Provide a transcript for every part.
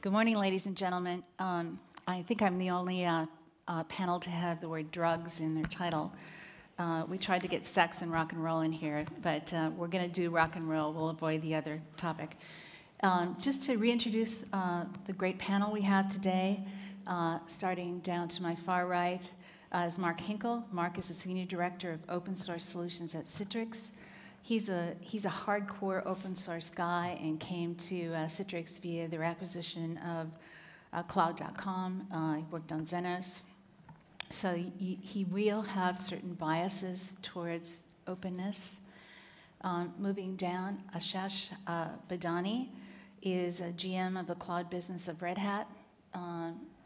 Good morning, ladies and gentlemen. I think I'm the only panel to have the word drugs in their title. We tried to get sex and rock and roll in here, but we're going to do rock and roll. We'll avoid the other topic. Just to reintroduce the great panel we have today, starting down to my far right is Mark Hinkle. Mark is the Senior Director of Open Source Solutions at Citrix. He's a hardcore open source guy and came to Citrix via their acquisition of Cloud.com. He worked on Xenos. So he will have certain biases towards openness. Moving down, Ashish Badani is a GM of the cloud business of Red Hat.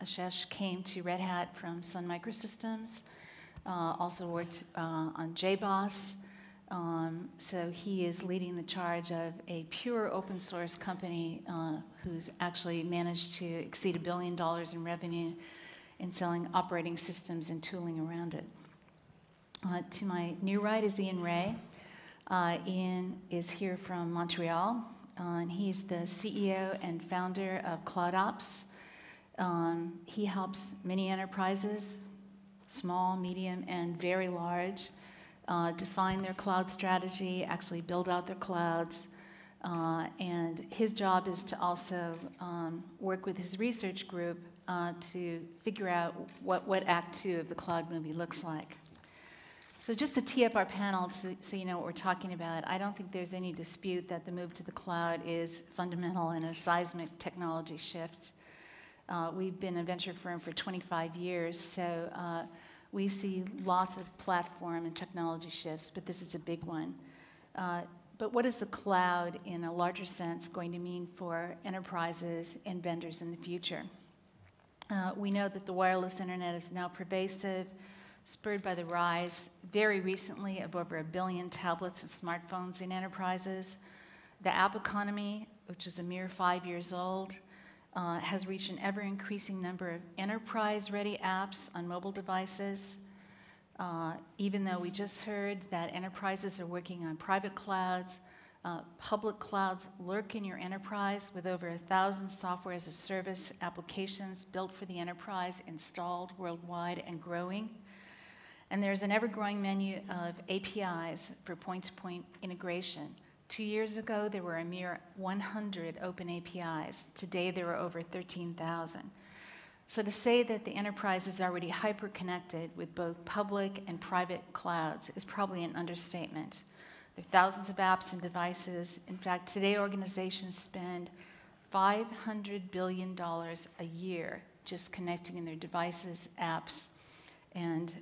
Ashish came to Red Hat from Sun Microsystems, also worked on JBoss. So he is leading the charge of a pure open source company who's actually managed to exceed $1 billion in revenue in selling operating systems and tooling around it. To my near right is Ian Ray. Ian is here from Montreal, and he's the CEO and founder of CloudOps. He helps many enterprises, small, medium, and very large, define their cloud strategy, actually build out their clouds, and his job is to also work with his research group to figure out what Act 2 of the cloud movie looks like. So just to tee up our panel so you know what we're talking about, I don't think there's any dispute that the move to the cloud is fundamental and a seismic technology shift. We've been a venture firm for 25 years, so we see lots of platform and technology shifts, but this is a big one. But what is the cloud, in a larger sense, going to mean for enterprises and vendors in the future? We know that the wireless internet is now pervasive, spurred by the rise, very recently, of over 1 billion tablets and smartphones in enterprises. The app economy, which is a mere 5 years old, has reached an ever-increasing number of enterprise-ready apps on mobile devices. Even though we just heard that enterprises are working on private clouds, public clouds lurk in your enterprise with over 1,000 software as a service applications built for the enterprise installed worldwide and growing. And there's an ever-growing menu of APIs for point-to-point integration. 2 years ago, there were a mere 100 open APIs. Today, there are over 13,000. So to say that the enterprise is already hyper-connected with both public and private clouds is probably an understatement. There are thousands of apps and devices. In fact, today organizations spend $500 billion a year just connecting in their devices, apps, and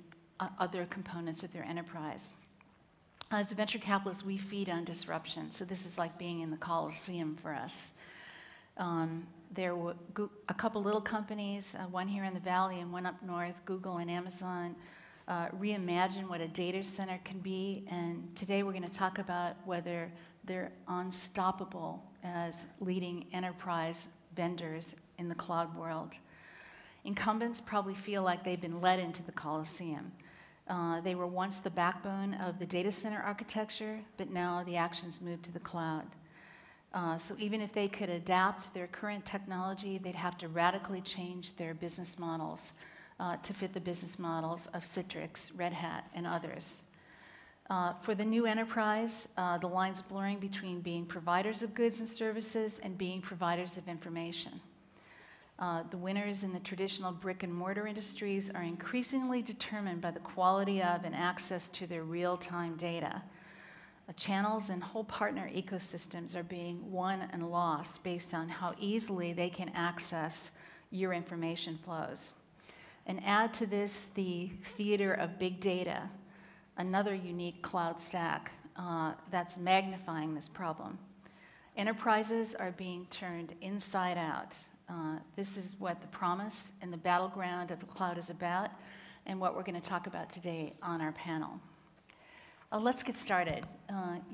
other components of their enterprise. As a venture capitalist, we feed on disruption, so this is like being in the Coliseum for us. There were a couple little companies, one here in the Valley and one up north, Google and Amazon, reimagine what a data center can be, and today we're going to talk about whether they're unstoppable as leading enterprise vendors in the cloud world. Incumbents probably feel like they've been led into the Coliseum. They were once the backbone of the data center architecture, but now the actions moved to the cloud. So even if they could adapt their current technology, they'd have to radically change their business models to fit the business models of Citrix, Red Hat, and others. For the new enterprise, the line's blurring between being providers of goods and services and being providers of information. The winners in the traditional brick and mortar industries are increasingly determined by the quality of and access to their real-time data. Channels and whole partner ecosystems are being won and lost based on how easily they can access your information flows. And add to this the theater of big data, another unique cloud stack that's magnifying this problem. Enterprises are being turned inside out. This is what the promise and the battleground of the cloud is about, and what we're going to talk about today on our panel. Let's get started.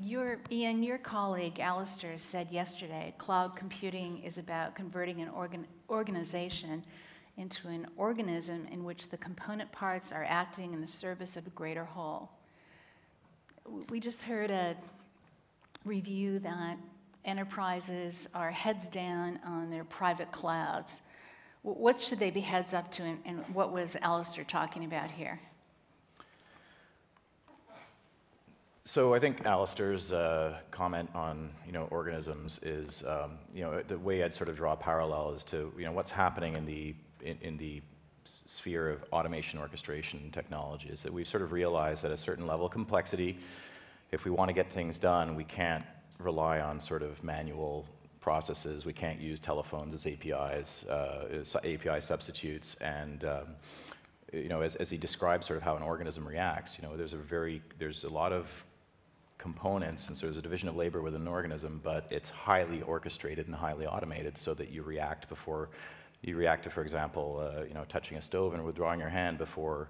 Ian, your colleague, Alistair, said yesterday, cloud computing is about converting an organization into an organism in which the component parts are acting in the service of a greater whole. We just heard a review that enterprises are heads down on their private clouds. What should they be heads up to, and what was Alistair talking about here? So I think Alistair's comment on organisms is the way I'd sort of draw a parallel is to what's happening in the sphere of automation orchestration technology is that we've sort of realized at a certain level of complexity, if we want to get things done, we can't rely on sort of manual processes. We can't use telephones as APIs, API substitutes, and as he describes sort of how an organism reacts, there's a lot of components, and so there's a division of labor within an organism, but it's highly orchestrated and highly automated so that you react to, for example, touching a stove and withdrawing your hand before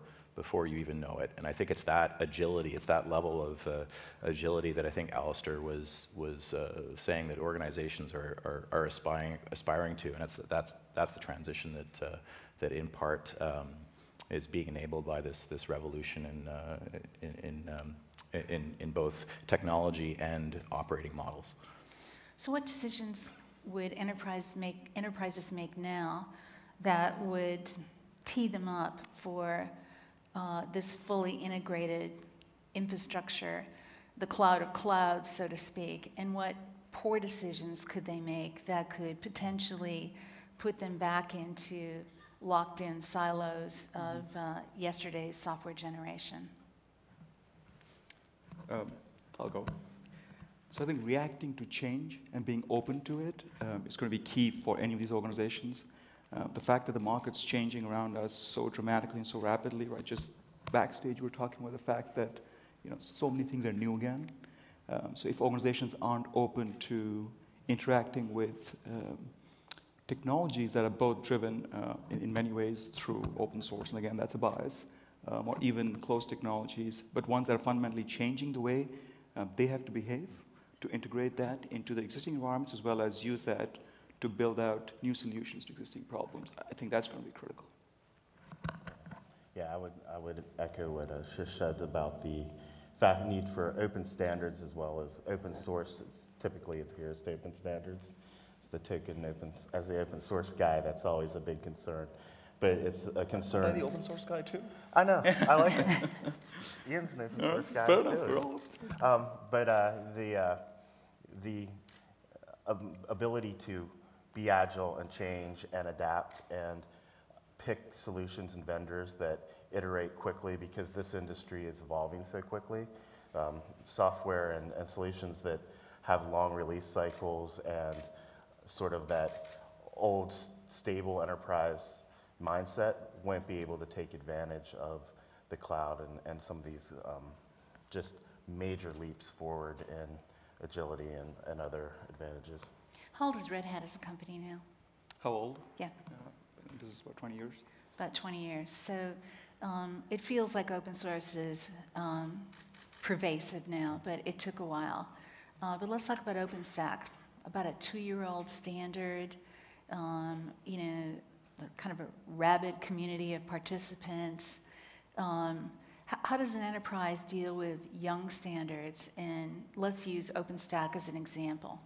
you even know it. And I think it's that agility, it's that level of agility that I think Alistair was saying that organizations are aspiring to, and that's the transition that in part is being enabled by this revolution in both technology and operating models. So what decisions would enterprises make now that would tee them up for this fully integrated infrastructure, the cloud of clouds, so to speak, and what poor decisions could they make that could potentially put them back into locked-in silos of yesterday's software generation? I'll go. So I think reacting to change and being open to it is going to be key for any of these organizations. The fact that the market's changing around us so dramatically and so rapidly, right? Just backstage, we were talking about the fact that so many things are new again. So if organizations aren't open to interacting with technologies that are both driven in many ways through open source, and again, that's a bias, or even closed technologies, but ones that are fundamentally changing the way they have to behave, to integrate that into the existing environments as well as use that to build out new solutions to existing problems. I think that's going to be critical. Yeah, I would echo what Shish said about the need for open standards as well as open source. Typically adheres to open standards. It's the token as the open source guy, that's always a big concern. But it's a concern. Am I the open source guy too? I know, I like it. Ian's an open source guy fair too. Enough, we're all open source. But the ability to be agile and change and adapt and pick solutions and vendors that iterate quickly because this industry is evolving so quickly. Software and solutions that have long release cycles and sort of that old stable enterprise mindset won't be able to take advantage of the cloud and some of these just major leaps forward in agility and other advantages. How old is Red Hat as a company now? How old? Yeah. This is about 20 years. About 20 years. So it feels like open source is pervasive now, but it took a while. But let's talk about OpenStack, about a 2-year-old standard, kind of a rabid community of participants. How does an enterprise deal with young standards? And let's use OpenStack as an example.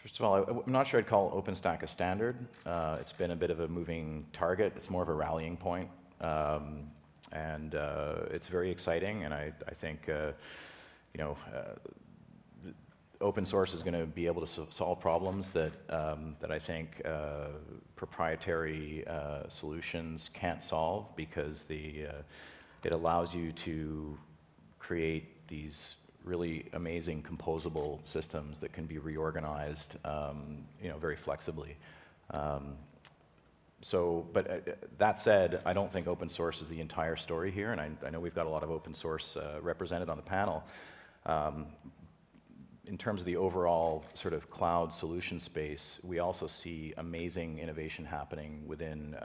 First of all, I'm not sure I'd call OpenStack a standard. It's been a bit of a moving target. It's more of a rallying point. And it's very exciting, and I think open source is going to be able to solve problems that I think proprietary solutions can't solve, because it allows you to create these really amazing composable systems that can be reorganized, very flexibly. But that said, I don't think open source is the entire story here, and I know we've got a lot of open source represented on the panel. In terms of the overall sort of cloud solution space, we also see amazing innovation happening within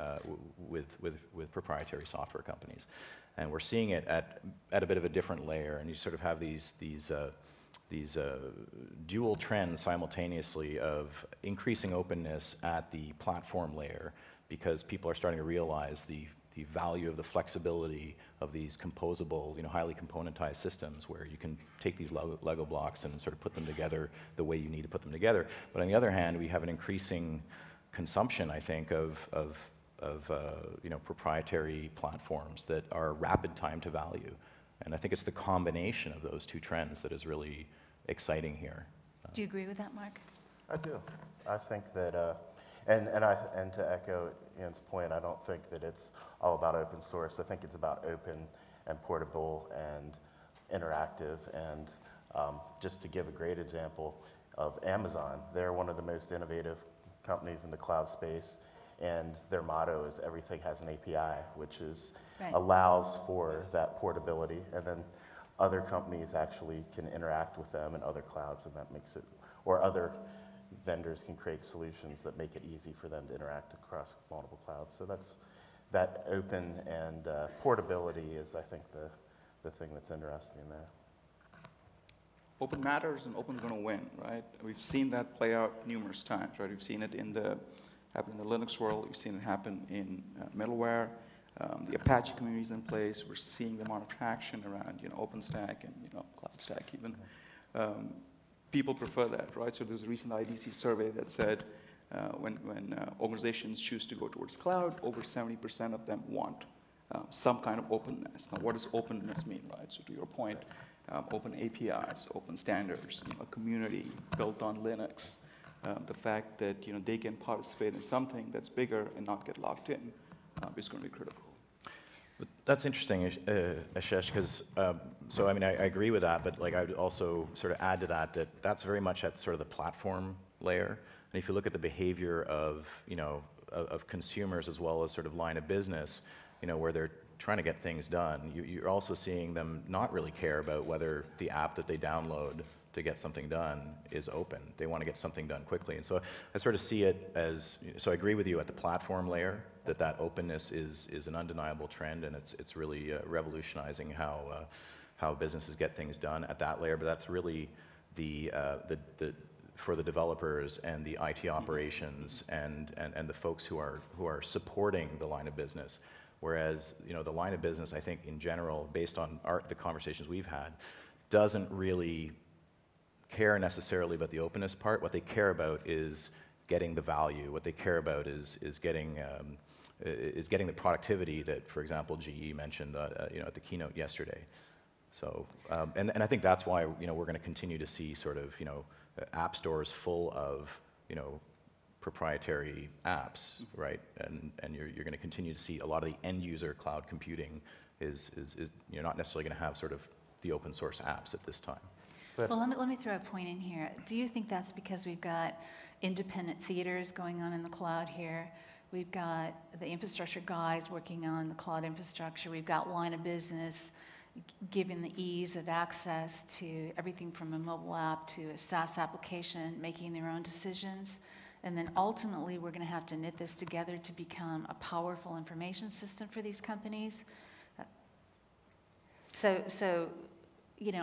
with proprietary software companies, and we're seeing it at a bit of a different layer. And you sort of have these dual trends simultaneously of increasing openness at the platform layer, because people are starting to realize the the value of the flexibility of these composable, highly componentized systems where you can take these Lego blocks and sort of put them together the way you need to put them together. But on the other hand, we have an increasing consumption, I think, of proprietary platforms that are rapid time to value. And I think it's the combination of those two trends that is really exciting here. Do you agree with that, Mark? I do. I think that, and to echo Ian's point, I don't think that it's all about open source. I think it's about open and portable and interactive. And just to give a great example of Amazon, they're one of the most innovative companies in the cloud space, and their motto is everything has an API, which is allows for that portability, and then other companies actually can interact with them in other clouds, and that makes it, or other vendors can create solutions that make it easy for them to interact across multiple clouds. So that open and portability is, I think, the thing that's interesting there. Open matters and open's going to win, right? We've seen that play out numerous times, right? We've seen it happen in the Linux world. We've seen it happen in middleware. The Apache community is in place. We're seeing the amount of traction around, OpenStack and CloudStack even. People prefer that, right? So there's a recent IDC survey that said when organizations choose to go towards cloud, over 70% of them want some kind of openness. Now, what does openness mean, right? So to your point, open APIs, open standards, community built on Linux. The fact that they can participate in something that's bigger and not get locked in is going to be critical. But that's interesting, Ashish, because I agree with that, but I would also sort of add to that that's very much at sort of the platform layer. And if you look at the behavior of consumers as well as sort of line of business, where they're trying to get things done, you're also seeing them not really care about whether the app that they download to get something done is open. They want to get something done quickly. And so I sort of see it as, so I agree with you at the platform layer, that openness is an undeniable trend, and it's really revolutionizing how businesses get things done at that layer. But that's really for the developers and the IT operations and the folks who are supporting the line of business. Whereas the line of business, I think in general, based on the conversations we've had, doesn't really care necessarily about the openness part. What they care about is getting the value. What they care about is getting the productivity that, for example, GE mentioned at the keynote yesterday. So and I think that's why we're going to continue to see sort of app stores full of proprietary apps, right? And you're going to continue to see a lot of the end user cloud computing is you're not necessarily going to have sort of the open source apps at this time. Well, let me throw a point in here. Do you think that's because we've got independent theaters going on in the cloud here? We've got the infrastructure guys working on the cloud infrastructure. We've got line of business giving the ease of access to everything from a mobile app to a SaaS application, making their own decisions. And then ultimately, we're going to have to knit this together to become a powerful information system for these companies. So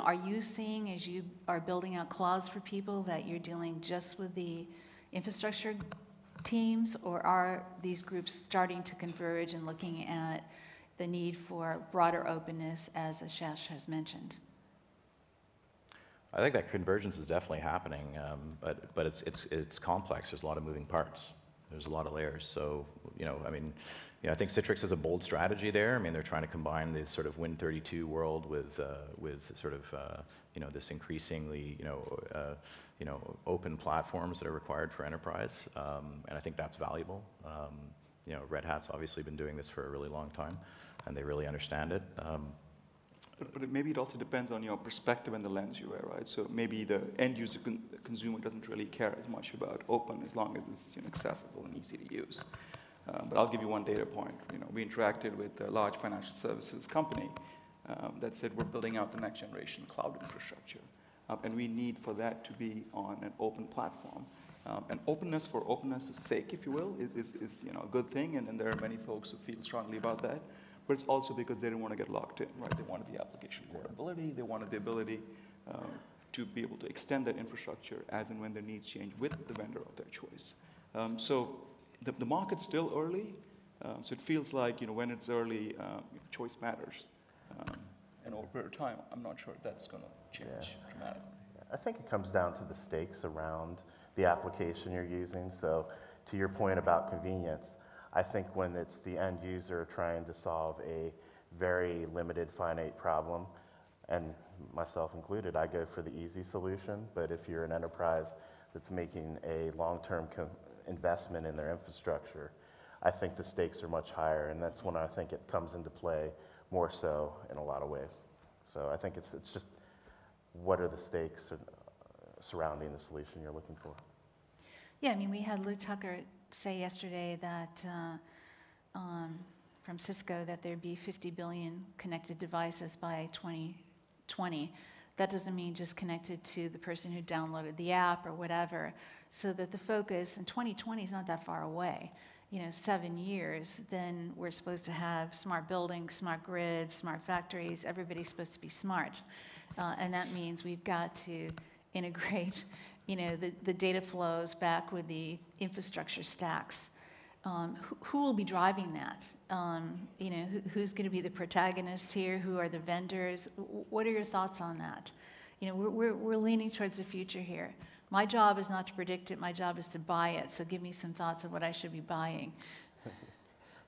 are you seeing, as you are building out clouds for people, that you're dealing just with the infrastructure teams, or are these groups starting to converge and looking at the need for broader openness, as Ashish has mentioned? I think that convergence is definitely happening, but it's complex. There's a lot of moving parts. There's a lot of layers. So I think Citrix has a bold strategy there. I mean, they're trying to combine this sort of Win32 world with sort of this increasingly open platforms that are required for enterprise, and I think that's valuable. Red Hat's obviously been doing this for a really long time, and they really understand it. But maybe it also depends on your perspective and the lens you wear, right? So maybe the end user consumer doesn't really care as much about open as long as it's accessible and easy to use. But I'll give you one data point. We interacted with a large financial services company that said we're building out the next generation cloud infrastructure, and we need for that to be on an open platform. And openness for openness' sake, if you will, is a good thing, and there are many folks who feel strongly about that. But it's also because they didn't want to get locked in, right? They wanted the application portability. They wanted the ability to be able to extend that infrastructure as and when their needs change with the vendor of their choice. So the market's still early, So it feels like, when it's early, choice matters. And over a period of time, I'm not sure that's going to change dramatically. I think it comes down to the stakes around the application you're using. So to your point about convenience, I think when it's the end user trying to solve a very limited finite problem, and myself included, I go for the easy solution. But if you're an enterprise that's making a long-term investment in their infrastructure, I think the stakes are much higher, and that's when I think it comes into play more so in a lot of ways. So I think it's just what are the stakes surrounding the solution you're looking for. Yeah, I mean, we had Lou Tucker say yesterday that from Cisco that there'd be 50 billion connected devices by 2020. That doesn't mean just connected to the person who downloaded the app or whatever. So that the focus in 2020 is not that far away. 7 years, then we're supposed to have smart buildings, smart grids, smart factories. Everybody's supposed to be smart. And that means we've got to integrate, the data flows back with the infrastructure stacks. Who will be driving that? Who's going to be the protagonist here? Who are the vendors? What are your thoughts on that? We're leaning towards the future here. My job is not to predict it. My job is to buy it. So give me some thoughts on what I should be buying.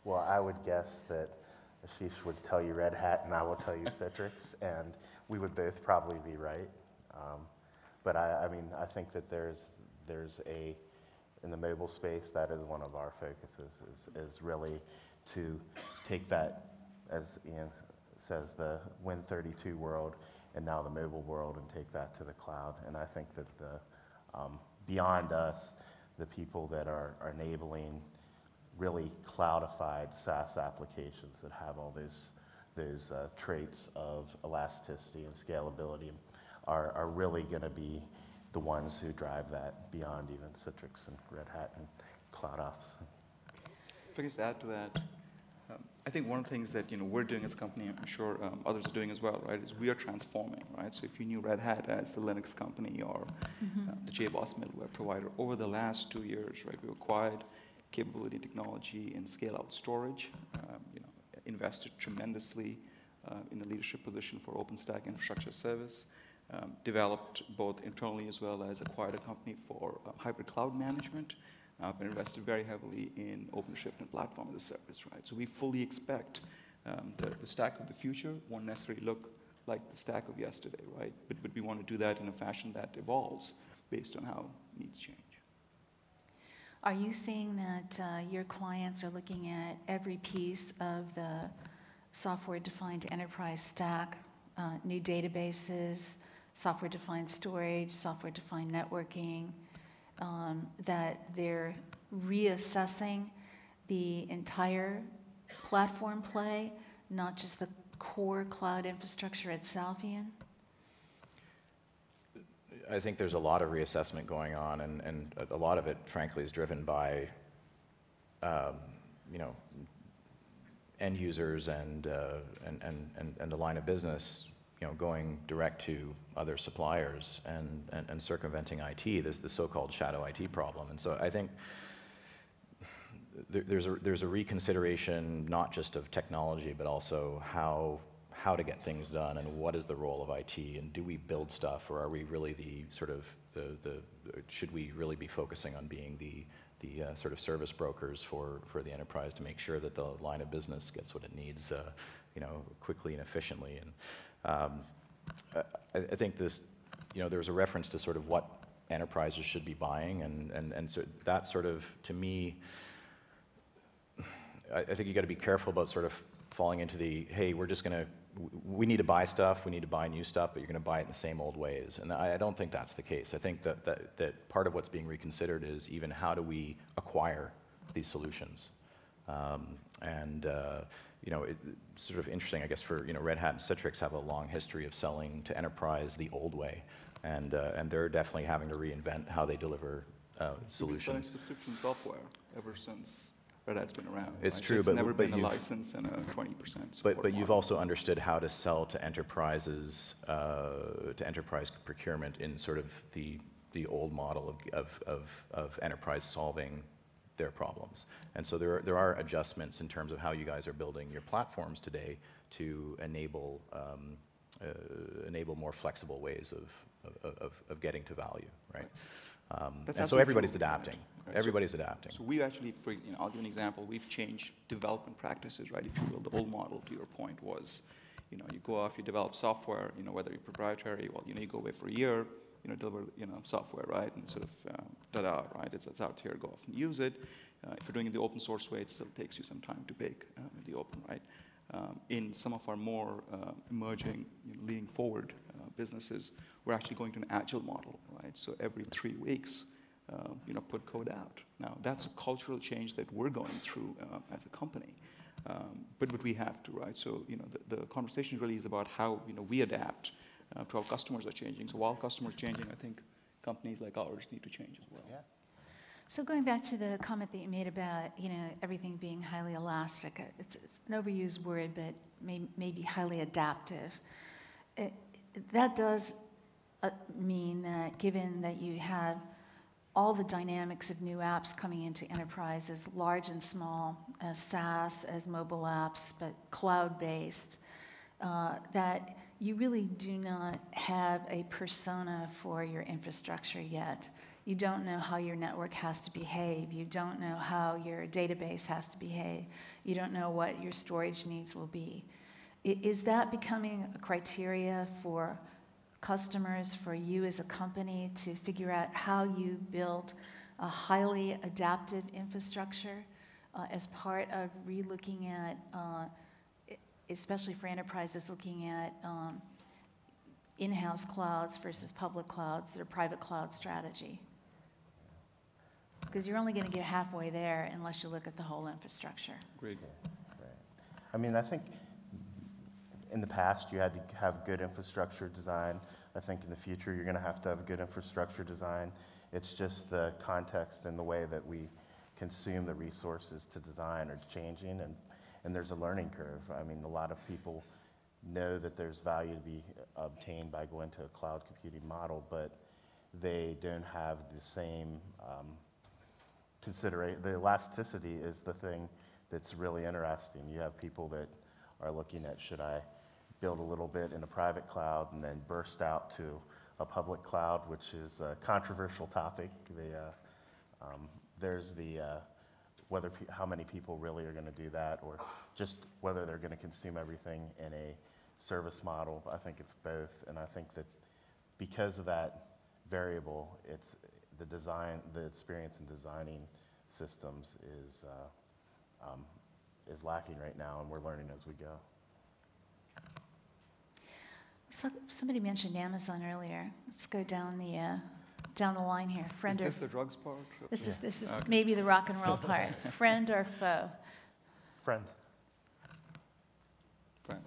Well, I would guess that Ashish would tell you Red Hat, and I will tell you Citrix, and we would both probably be right. But I think that there's in the mobile space, that is one of our focuses, is really to take that, as Ian says, the Win32 world and now the mobile world, and take that to the cloud. And I think that beyond us, the people that are enabling really cloudified SaaS applications that have all those traits of elasticity and scalability are really going to be the ones who drive that beyond even Citrix and Red Hat and CloudOps. If I could just add to that, I think one of the things that we're doing as a company, I'm sure others are doing as well, right, is we are transforming, right? So if you knew Red Hat as the Linux company or the JBoss middleware provider, over the last 2 years, right, we acquired capability technology and scale-out storage, invested tremendously in a leadership position for OpenStack infrastructure service, developed both internally as well as acquired a company for hybrid cloud management, and invested very heavily in OpenShift and platform as a service, right? So we fully expect the stack of the future won't necessarily look like the stack of yesterday, right? But we want to do that in a fashion that evolves based on how needs change. Are you seeing that your clients are looking at every piece of the software-defined enterprise stack, new databases, software-defined storage, software-defined networking, that they're reassessing the entire platform play, not just the core cloud infrastructure itself, Ian? I think there's a lot of reassessment going on, and a lot of it, frankly, is driven by, end users and the line of business, going direct to other suppliers and circumventing IT. There's the so-called shadow IT problem, and so I think there's a reconsideration not just of technology, but also how to get things done, and what is the role of IT, and do we build stuff, or are we really should we really be focusing on being the sort of service brokers for the enterprise to make sure that the line of business gets what it needs, quickly and efficiently. And I think this, there's a reference to sort of what enterprises should be buying, and so that sort of, to me, I think you got to be careful about sort of falling into the, hey, we need to buy stuff, we need to buy new stuff, but you're going to buy it in the same old ways. And I don't think that's the case. I think that part of what's being reconsidered is even how do we acquire these solutions. It's sort of interesting, I guess, for Red Hat and Citrix have a long history of selling to enterprise the old way, and they're definitely having to reinvent how they deliver solutions. We've been selling subscription software ever since Red Hat's been around. It's right? true, so it's but never been a license and a 20% support. But you've also understood how to sell to enterprises, to enterprise procurement in sort of the old model of enterprise solving their problems. And so there are adjustments in terms of how you guys are building your platforms today to enable more flexible ways of getting to value, right? That's And so absolutely everybody's true, adapting. right? Everybody's adapting. So we actually, I'll give an example. We've changed development practices, right? If you will, the old model, to your point, was, you go off, you develop software, whether you're proprietary, well, you go away for a year, deliver, software, right? And sort of, ta-da, right? It's out here, go off and use it. If you're doing it the open source way, it still takes you some time to bake in the open, right? In some of our more emerging, leaning forward businesses, we're actually going to an agile model, right? So every 3 weeks, put code out. Now, that's a cultural change that we're going through as a company. But we have to, right? So, the conversation really is about how, we adapt to how customers are changing. So while customers are changing, I think companies like ours need to change as well. Yeah. So going back to the comment that you made about, everything being highly elastic, it's an overused word, but maybe highly adaptive. That does mean that given that you have all the dynamics of new apps coming into enterprises, large and small, as SaaS, as mobile apps, but cloud-based, that you really do not have a persona for your infrastructure yet. You don't know how your network has to behave. You don't know how your database has to behave. You don't know what your storage needs will be. Is that becoming a criteria for customers, for you as a company, to figure out how you build a highly adaptive infrastructure as part of re-looking at, especially for enterprises, looking at in-house clouds versus public clouds, their private cloud strategy? Because you're only going to get halfway there unless you look at the whole infrastructure. Great. Right. I mean, I think in the past you had to have good infrastructure design. I think in the future you're going to have good infrastructure design. It's just the context and the way that we consume the resources to design are changing, and there's a learning curve. I mean, a lot of people know that there's value to be obtained by going to a cloud computing model, but they don't have the same the elasticity is the thing that's really interesting. You have people that are looking at, should I build a little bit in a private cloud and then burst out to a public cloud, which is a controversial topic. There's how many people really are going to do that, or just whether they're going to consume everything in a service model. I think it's both, and I think that because of that variable, it's the experience in designing systems is lacking right now, and we're learning as we go. So somebody mentioned Amazon earlier. Let's go down the line here. Friend Is or this the drugs part? this is Okay. maybe the rock and roll part. Friend or foe? Friend. Friend.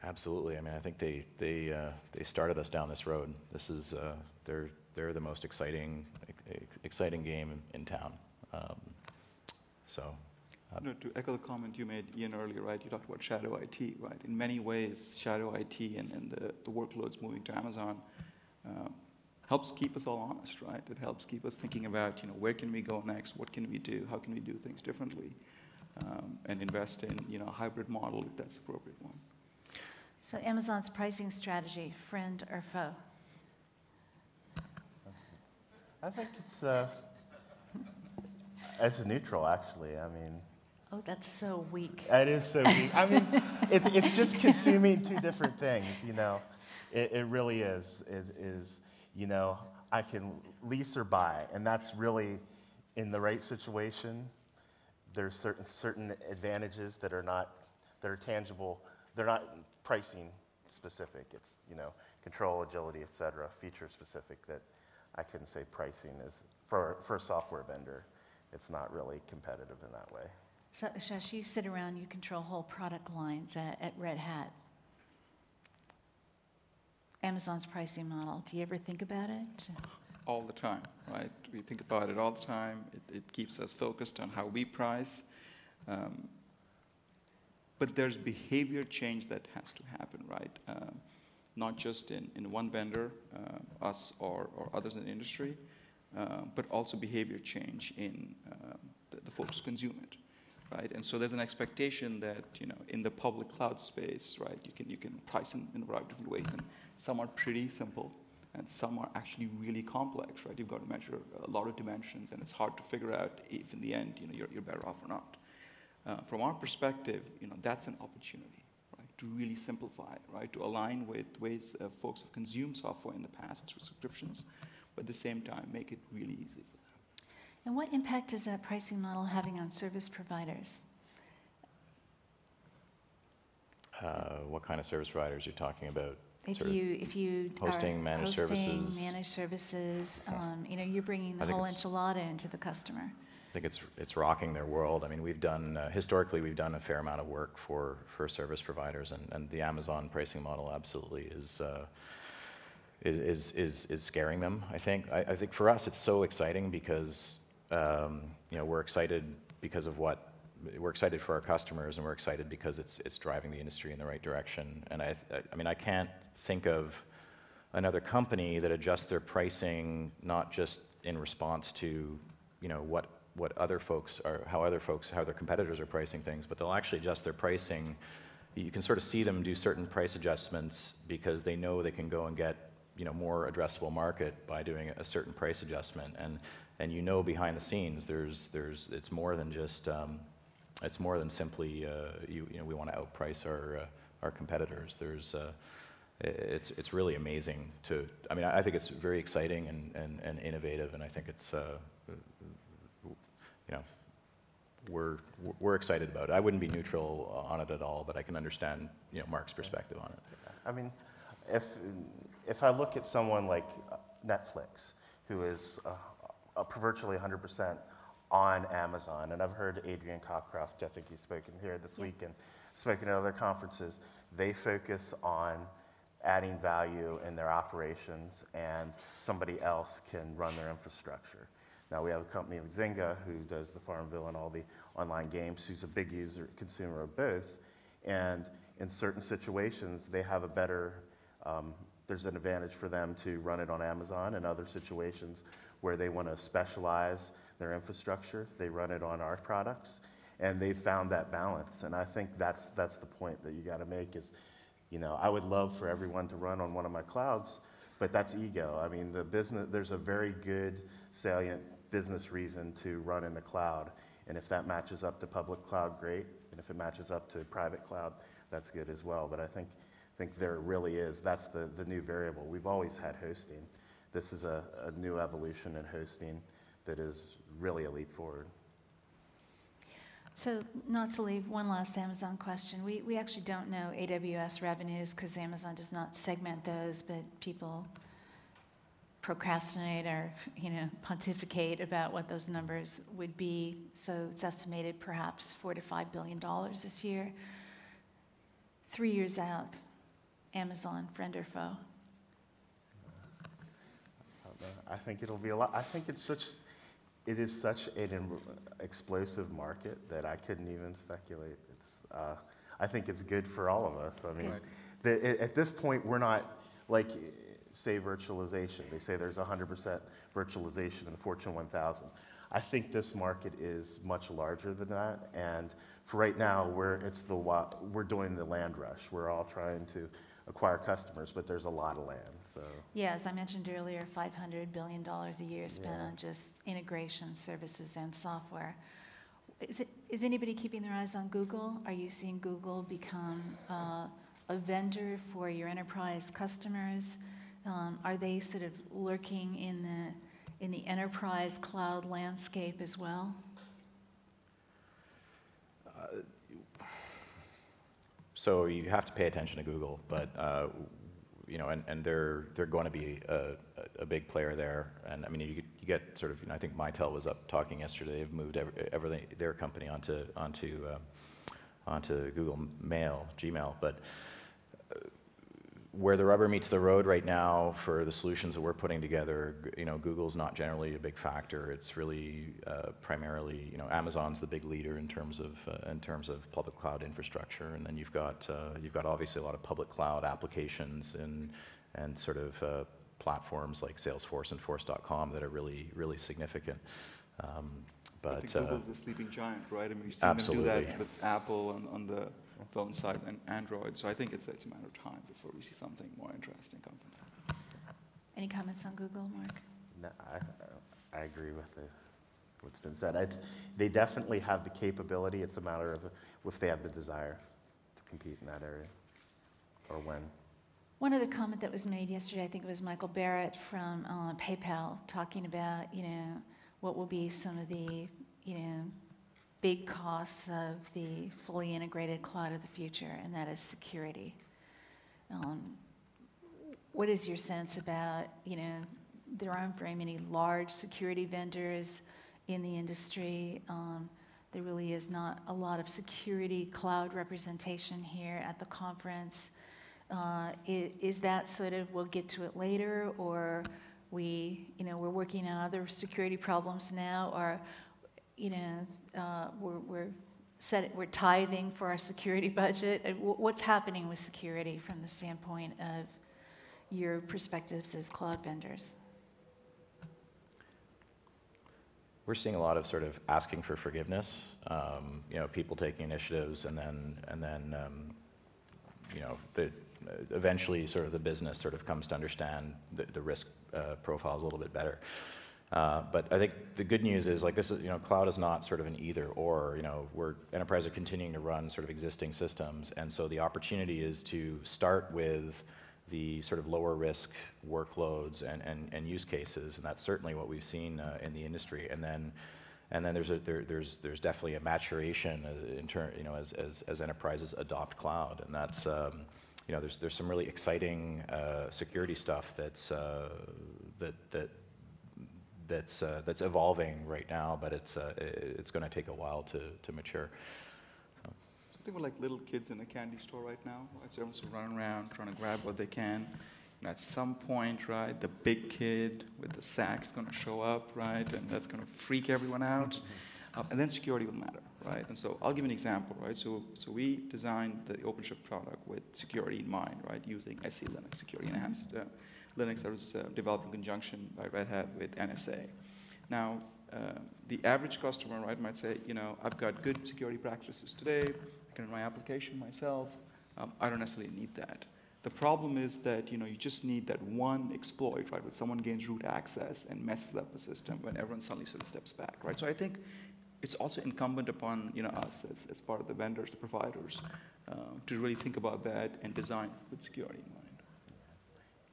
Absolutely. I mean, I think they started us down this road. This is they're the most exciting game in town. To echo the comment you made, Ian, earlier, right? You talked about shadow IT, right? In many ways, shadow IT and the workloads moving to Amazon helps keep us all honest, right? It helps keep us thinking about, where can we go next? What can we do? How can we do things differently? And invest in, a hybrid model if that's the appropriate one. So Amazon's pricing strategy, friend or foe? I think it's neutral, actually. I mean, Oh, that's so weak. it is so weak. I mean, it's just consuming two different things, It really is, I can lease or buy, and that's really, in the right situation, there's certain advantages that are tangible. They're not pricing specific. It's, control, agility, et cetera, feature specific, that I couldn't say pricing is, for a software vendor, it's not really competitive in that way. So Shash, you sit around, you control whole product lines at Red Hat. Amazon's pricing model, do you ever think about it? All the time, right? We think about it all the time. It keeps us focused on how we price. But there's behavior change that has to happen, right? Not just in one vendor, us or others in the industry, but also behavior change in the folks who consume it, right? And so there's an expectation that, in the public cloud space, right, you can price in a variety of different ways, and some are pretty simple, and some are actually really complex, right? You've got to measure a lot of dimensions, and it's hard to figure out if in the end, you're better off or not. From our perspective, that's an opportunity, right, to really simplify, right, to align with ways folks have consumed software in the past through subscriptions, but at the same time, make it really easy for them. And what impact is that pricing model having on service providers? What kind of service providers are you talking about? If you hosting, are managed hosting, services. managed services, you're bringing the I think whole it's- enchilada into the customer. I think it's rocking their world. I mean, historically we've done a fair amount of work for service providers, and the Amazon pricing model absolutely is scaring them. I think for us it's so exciting because we're excited we're excited for our customers, and we're excited because it's driving the industry in the right direction. And I mean, I can't think of another company that adjusts their pricing not just in response to what other folks are, how their competitors are pricing things, but they'll actually adjust their pricing. You can sort of see them do certain price adjustments because they know they can go and get more addressable market by doing a certain price adjustment, and behind the scenes it's more than just it's more than simply we want to outprice our competitors. It's really amazing I mean, I think it's very exciting and innovative, and I think it's we're excited about it. I wouldn't be neutral on it at all, but I can understand Mark's perspective on it. I mean, if I look at someone like Netflix, who is virtually 100% on Amazon, and I've heard Adrian Cockcroft, I think he's spoken here this week and spoken at other conferences, they focus on adding value in their operations, and somebody else can run their infrastructure. Now we have a company like Zynga who does the Farmville and all the online games, who's a big consumer of both, and in certain situations they have a better, there's an advantage for them to run it on Amazon. In other situations where they want to specialize their infrastructure, they run it on our products, and they've found that balance. And I think that's the point that you got to make is, I would love for everyone to run on one of my clouds, but that's ego. I mean, there's a very good salient business reason to run in the cloud, and if that matches up to public cloud, great, and if it matches up to private cloud, that's good as well. But I think there really is, that's the new variable. We've always had hosting. This is a new evolution in hosting that is really a leap forward. So not to leave one last Amazon question, we actually don't know AWS revenues because Amazon does not segment those, but people procrastinate or pontificate about what those numbers would be. So it's estimated perhaps $4 to $5 billion this year. 3 years out, Amazon, friend or foe? I think it'll be a lot. I think it is such an explosive market that I couldn't even speculate. I think it's good for all of us. I mean, at this point, we're not like, say, virtualization. They say there's 100% virtualization in the Fortune 1000. I think this market is much larger than that, and for right now, we're doing the land rush. We're all trying to acquire customers, but there's a lot of land. So yeah, as I mentioned earlier, $500 billion a year spent on just integration services and software. Is anybody keeping their eyes on Google? Are you seeing Google become a vendor for your enterprise customers? Are they sort of lurking in the enterprise cloud landscape as well? So you have to pay attention to Google, but and they're going to be a big player there. And I mean, you get sort of, I think Mitel was up talking yesterday. They've moved everything, their company onto Google Mail, Gmail. But where the rubber meets the road right now for the solutions that we're putting together, Google's not generally a big factor. It's really primarily, Amazon's the big leader in terms of public cloud infrastructure, and then you've got obviously a lot of public cloud applications and sort of platforms like Salesforce and Force.com that are really, really significant. I think Google's the sleeping giant, right? I mean, we've seen Absolutely. them do that with Apple on the phone side and Android. So I think it's a matter of time before we see something more interesting come from that. Any comments on Google, Mark? No, I agree with what's been said. They definitely have the capability. It's a matter of if they have the desire to compete in that area, or when. One other comment that was made yesterday, I think it was Michael Barrett from PayPal, talking about, what will be some of the, big costs of the fully integrated cloud of the future, and that is security. What is your sense about, there aren't very many large security vendors in the industry. There really is not a lot of security cloud representation here at the conference. Is that sort of, we'll get to it later, or we're working on other security problems now, or, we're tithing for our security budget? What's happening with security from the standpoint of your perspectives as cloud vendors? We're seeing a lot of sort of asking for forgiveness, people taking initiatives, and then eventually sort of the business sort of comes to understand the risk profiles a little bit better. But I think the good news is, this is, cloud is not sort of an either or. Enterprises are continuing to run sort of existing systems, and so the opportunity is to start with the sort of lower risk workloads and use cases, and that's certainly what we've seen in the industry. And then there's definitely a maturation as enterprises adopt cloud, and that's there's some really exciting security stuff that's evolving right now, but it's going to take a while to mature. I think we're like little kids in a candy store right now. Right? So everyone's running around trying to grab what they can. And at some point, right, the big kid with the sack's going to show up, right, and that's going to freak everyone out. And then security will matter, right? And so I'll give you an example, right? So we designed the OpenShift product with security in mind, right, using SE Linux, security enhanced Linux that was developed in conjunction by Red Hat with NSA. Now, the average customer, right, might say, I've got good security practices today. I can run my application myself. I don't necessarily need that. The problem is that, you just need that one exploit, right, when someone gains root access and messes up the system when everyone suddenly sort of steps back, right? So I think it's also incumbent upon, us as part of the vendors, the providers, to really think about that and design with security in mind.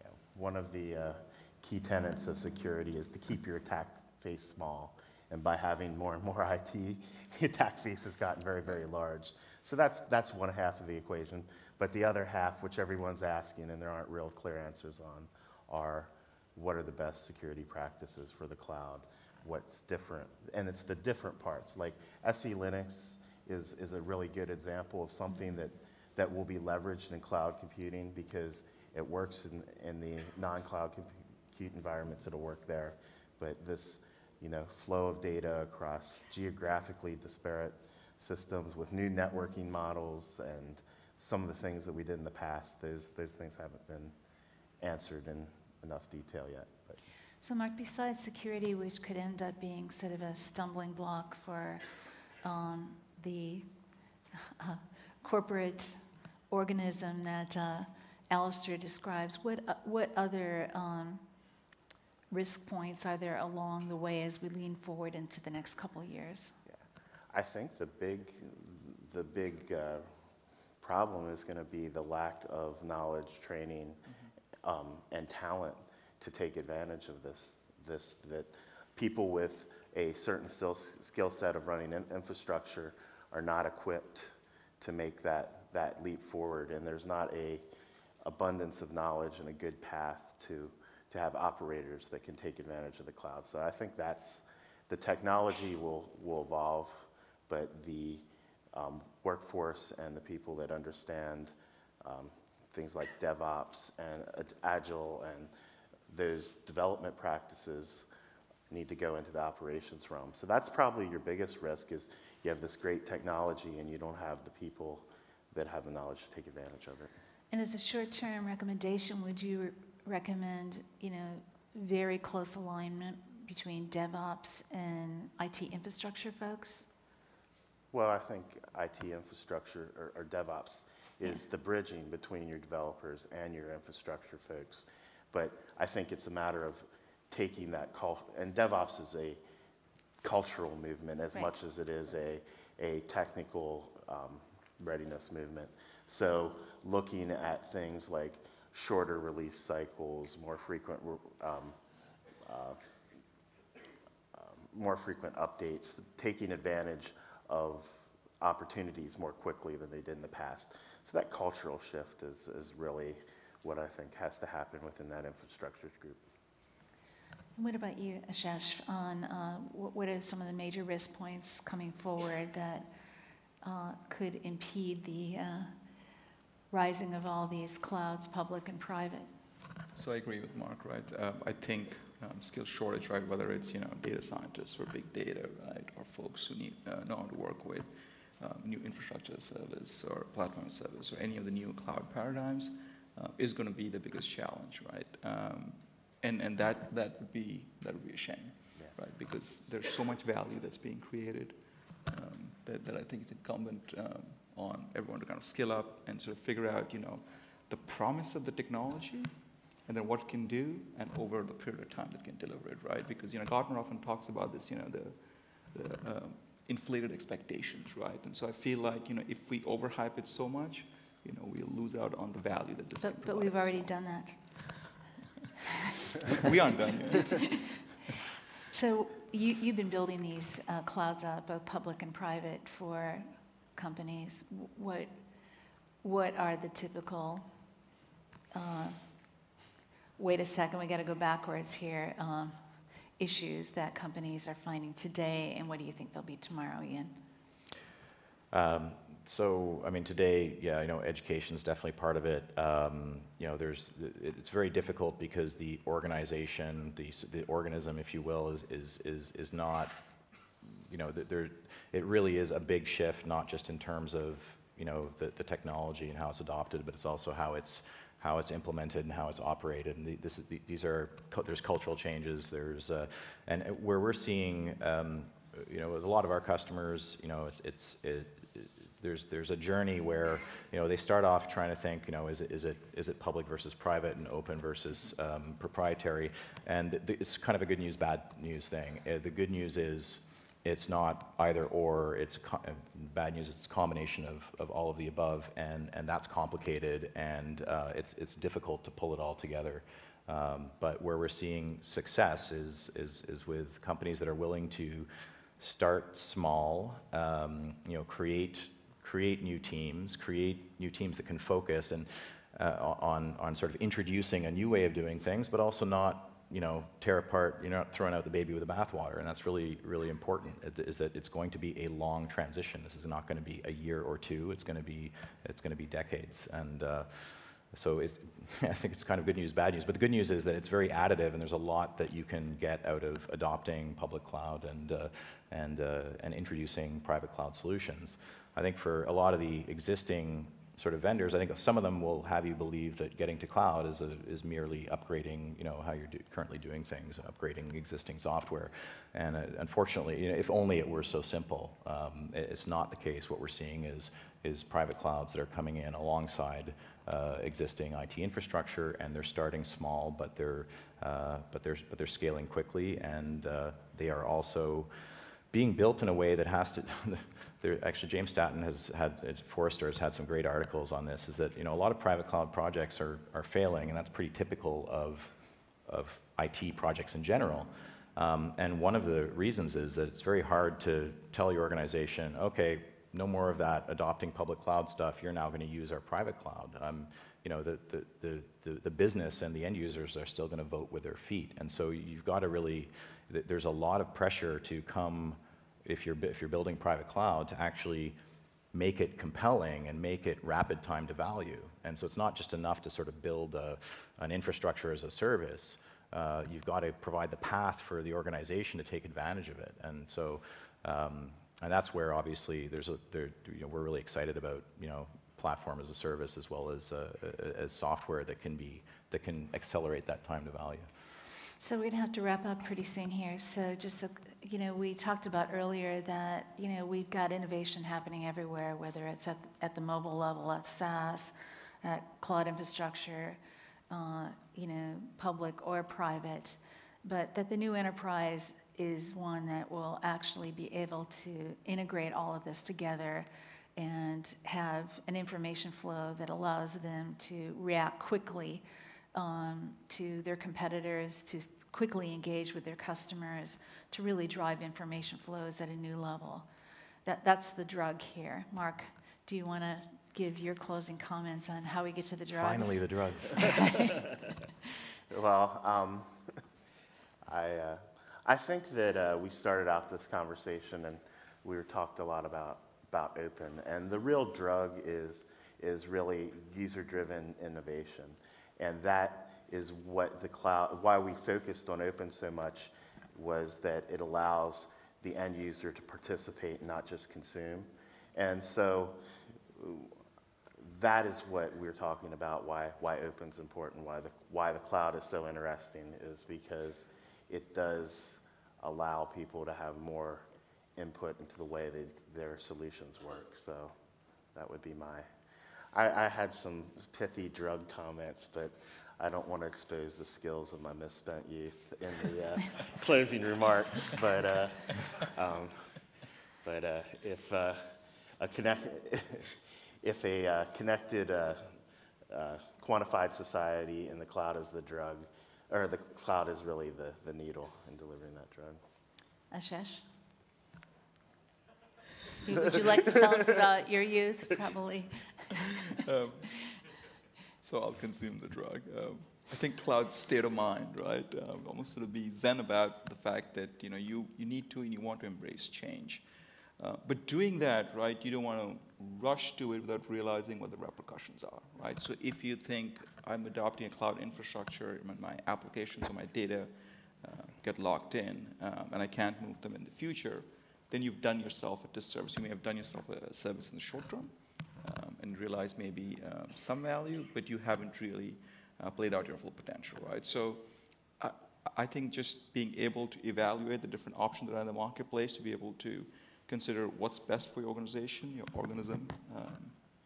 Yeah. One of the key tenets of security is to keep your attack face small. And by having more and more IT, the attack face has gotten very, very large. So that's one half of the equation. But the other half, which everyone's asking, and there aren't real clear answers on, are what are the best security practices for the cloud? What's different? And it's the different parts. Like SE Linux is a really good example of something that will be leveraged in cloud computing because it works in the non-cloud compute environments. It'll work there. But this flow of data across geographically disparate systems with new networking models and some of the things that we did in the past, those things haven't been answered in enough detail yet. But. So Mark, besides security, which could end up being sort of a stumbling block for the corporate organism that Alistair describes, what other risk points are there along the way as we lean forward into the next couple of years? Yeah. I think the big problem is going to be the lack of knowledge, training, and talent to take advantage of this. That people with a certain skill set of running infrastructure are not equipped to make that leap forward, and there's not a abundance of knowledge and a good path to have operators that can take advantage of the cloud. So I think the technology will evolve, but the workforce and the people that understand things like DevOps and Agile and those development practices need to go into the operations realm. So that's probably your biggest risk is you have this great technology and you don't have the people that have the knowledge to take advantage of it. And as a short-term recommendation, would you recommend, very close alignment between DevOps and IT infrastructure folks? Well, I think IT infrastructure or DevOps is the bridging between your developers and your infrastructure folks. But I think it's a matter of taking that and DevOps is a cultural movement as much as it is a technical readiness movement. So looking at things like shorter release cycles, more frequent updates, taking advantage of opportunities more quickly than they did in the past. So that cultural shift is really what I think has to happen within that infrastructure group. What about you, Ashesh, on what are some of the major risk points coming forward that could impede the rising of all these clouds, public and private? So I agree with Mark, right? I think skill shortage, right? Whether it's data scientists for big data, right, or folks who know how to work with new infrastructure as service or platform as service or any of the new cloud paradigms is going to be the biggest challenge, right? And that would be a shame, right? Because there's so much value that's being created that I think it's incumbent on everyone to kind of skill up and sort of figure out, the promise of the technology, and then what it can do, and over the period of time that can deliver it, right? Because Gartner often talks about this, the inflated expectations, right? And so I feel like if we overhype it so much, we'll lose out on the value that this can provide. But we've already done that. We aren't done yet. So you've been building these clouds out, both public and private, for companies. What are the typical, wait a second, we got to go backwards here, issues that companies are finding today, and what do you think they'll be tomorrow, Ian? So, I mean, today, education is definitely part of it. It's very difficult because the organization, the organism, if you will, is not, it really is a big shift, not just in terms of, the technology and how it's adopted, but it's also how it's implemented and how it's operated. And there's cultural changes. And where we're seeing, a lot of our customers, there's a journey where they start off trying to think, is it public versus private and open versus proprietary, and it's kind of a good news, bad news thing. The good news is it's not either or. It's bad news. It's a combination of all of the above, and that's complicated, and it's difficult to pull it all together. But where we're seeing success is with companies that are willing to start small, create new teams that can focus and on sort of introducing a new way of doing things, but also not tear apart. You're not throwing out the baby with the bathwater, and that's really, really important. Is that it's going to be a long transition. This is not going to be a year or two. It's going to be decades, and so I think it's kind of good news, bad news. But the good news is that it's very additive, and there's a lot that you can get out of adopting public cloud and introducing private cloud solutions. I think for a lot of the existing sort of vendors, I think some of them will have you believe that getting to cloud is merely upgrading, how you're currently doing things, upgrading existing software. And unfortunately, if only it were so simple. It's not the case. What we're seeing is private clouds that are coming in alongside existing IT infrastructure, and they're starting small, but they're scaling quickly, and they are also being built in a way that has to. Actually, James Statton Forrester has had some great articles on this. Is that a lot of private cloud projects are failing, and that's pretty typical of IT projects in general. And one of the reasons is that it's very hard to tell your organization, okay, no more of that adopting public cloud stuff. You're now going to use our private cloud. The business and the end users are still going to vote with their feet, and so you've got to really. There's a lot of pressure to come. If you're building private cloud, to actually make it compelling and make it rapid time to value. And so it's not just enough to sort of build an infrastructure as a service. You've got to provide the path for the organization to take advantage of it. And so, and that's where obviously we're really excited about platform as a service, as well as software that can be that can accelerate that time to value. So we're going to have to wrap up pretty soon here. So just, you know, we talked about earlier that, you know, we've got innovation happening everywhere, whether it's at the mobile level, at SaaS, at cloud infrastructure, you know, public or private, but that the new enterprise is one that will actually be able to integrate all of this together and have an information flow that allows them to react quickly to their competitors, to quickly engage with their customers, to really drive information flows at a new level. That's the drug here. Mark, do you want to give your closing comments on how we get to the drugs? Finally, the drugs. Well, I think that we started out this conversation and we talked a lot about open, and the real drug is really user-driven innovation, and that is what the cloud, why we focused on open so much, was that it allows the end user to participate, not just consume. And so that is what we're talking about, why open's important, why the cloud is so interesting, is because it does allow people to have more input into the way their solutions work. So that would be I had some pithy drug comments, but I don't want to expose the skills of my misspent youth in the closing remarks. But if a connected, quantified society and the cloud is the drug, or the cloud is really the needle in delivering that drug. Ashish? Would you like to tell us about your youth, probably? So I'll consume the drug. I think cloud's state of mind, right? Almost sort of be zen about the fact that you need to and you want to embrace change. But doing that, right, you don't want to rush to it without realizing what the repercussions are, right? So if you think I'm adopting a cloud infrastructure, my applications or my data get locked in, and I can't move them in the future, then you've done yourself a disservice. You may have done yourself a service in the short term and realized maybe some value, but you haven't really played out your full potential, right? So I think just being able to evaluate the different options that are in the marketplace, to be able to consider what's best for your organization, your organism,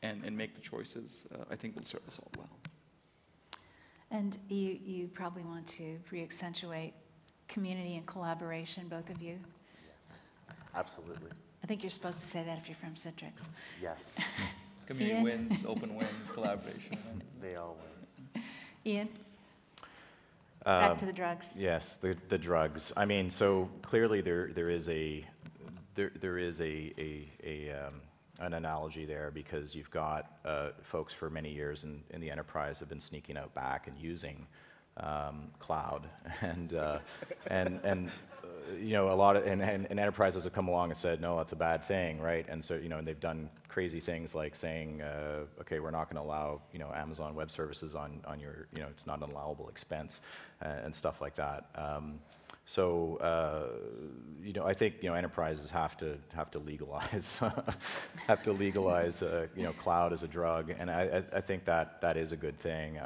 and make the choices, I think will serve us all well. And you probably want to re-accentuate community and collaboration, both of you? Yes, absolutely. I think you're supposed to say that if you're from Citrix. Yes. Community Ian? wins, open wins, collaboration. They all win. Ian? Back to the drugs. Yes, the drugs. I mean, so clearly there is an analogy there, because you've got folks for many years in the enterprise have been sneaking out back and using cloud, and a lot of and enterprises have come along and said, no, that's a bad thing, right? And so and they've done crazy things like saying, okay, we're not going to allow Amazon Web Services on your it's not an allowable expense, and stuff like that. So I think enterprises have to legalize cloud as a drug, and I think that is a good thing.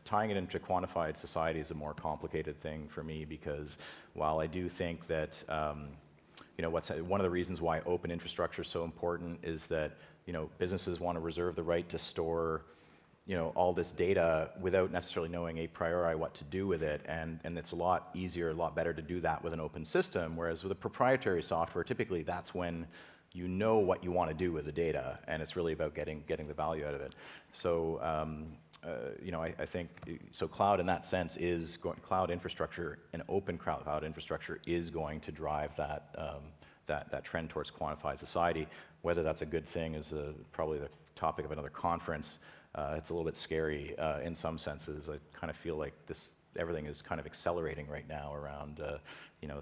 Tying it into quantified society is a more complicated thing for me, because while I do think that one of the reasons why open infrastructure is so important is that businesses want to reserve the right to store all this data without necessarily knowing a priori what to do with it, and it's a lot easier, a lot better to do that with an open system, whereas with a proprietary software, typically that's when you know what you want to do with the data, and it's really about getting the value out of it. So I think so. Cloud, in that sense, cloud infrastructure, an open cloud infrastructure, is going to drive that trend towards quantified society. Whether that's a good thing is probably the topic of another conference. It's a little bit scary in some senses. I kind of feel like everything is kind of accelerating right now around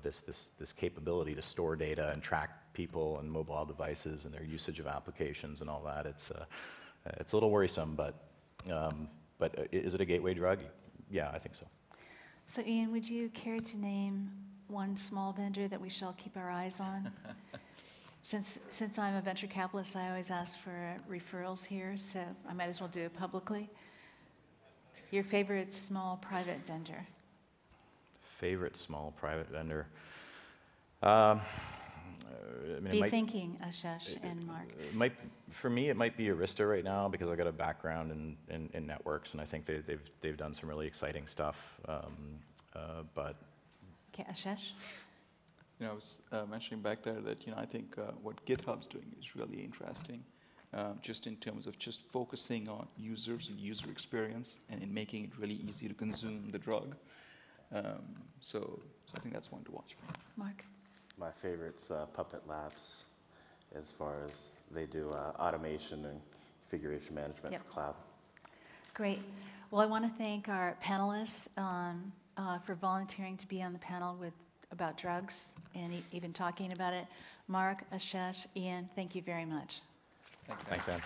this capability to store data and track people and mobile devices and their usage of applications and all that. It's a little worrisome, but is it a gateway drug? Yeah, I think so. So Ian, would you care to name one small vendor that we shall keep our eyes on? Since I'm a venture capitalist, I always ask for referrals here, so I might as well do it publicly. Your favorite small private vendor? Favorite small private vendor? I mean, Be thinking, Ashesh and Mark. for me, it might be Arista right now because I've got a background in networks, and I think they've done some really exciting stuff. But Okay, Ashesh? You know, I was mentioning back there that, I think what GitHub's doing is really interesting, just in terms of just focusing on users and user experience and in making it really easy to consume the drug. So I think that's one to watch for. Mark? My favorite's Puppet Labs, as far as they do automation and configuration management for cloud. Great. Well, I want to thank our panelists for volunteering to be on the panel about drugs and even talking about it. Mark, Ashesh, Ian, thank you very much. Thanks. thanks, Ann.